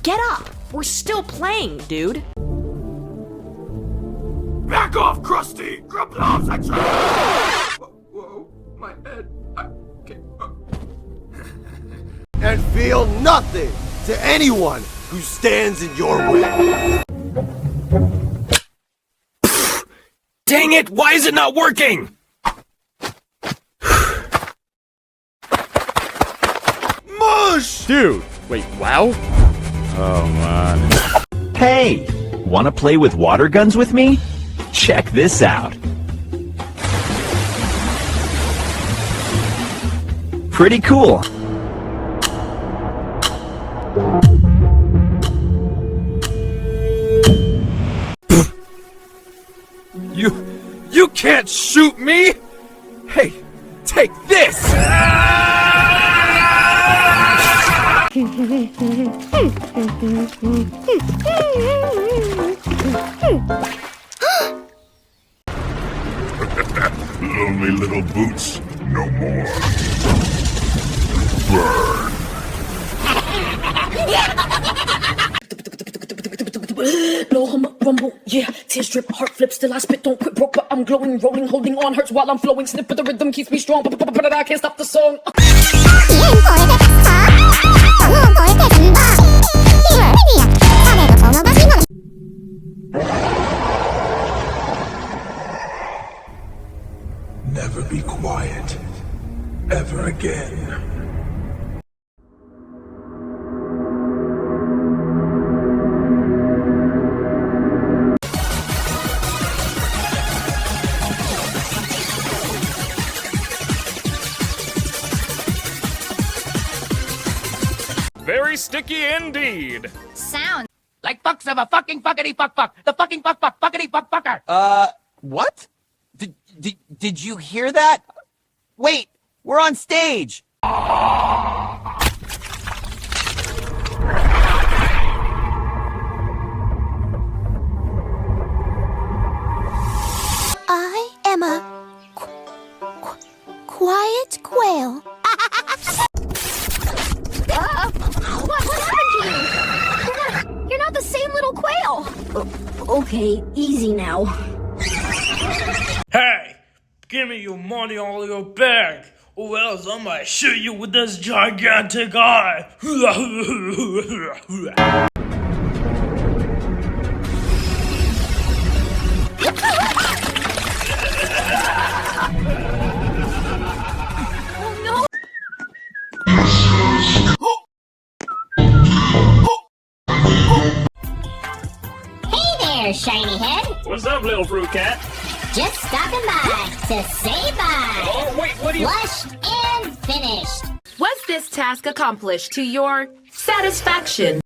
get up! We're still playing, dude. Back off, Krusty! Grubloves, I try! Whoa, my head. Okay. And feel nothing to anyone who stands in your way. Dang it! Why is it not working? Mush! Dude, wait, wow? Oh, man. Hey, wanna play with water guns with me? Check this out. Pretty cool. You can't shoot me! Hey, take this! Lonely little boots, no more. Burn. Blow hum rumble, yeah. Tears drip, heart flip, still I spit, don't quit, broke, but I'm glowing, rolling, holding on, hurts while I'm flowing. Snip, but the rhythm keeps me strong, but I can't stop the song. Never be quiet. Ever again. Very sticky indeed. Sound like fucks of a fucking fuckity fuck fuck. The fucking fuck fuck fuckity fuck fucker. What? Did you hear that? Wait, we're on stage. I am a quiet quail. What happened to you? You're not the same little quail. Okay, easy now. Hey, give me your money out of your bag, or else I might shoot you with this gigantic eye. Shiny head. What's up, little fruit cat? Just stopping by to say bye. Oh, wait, what do you... Flushed and finished. Was this task accomplished to your satisfaction?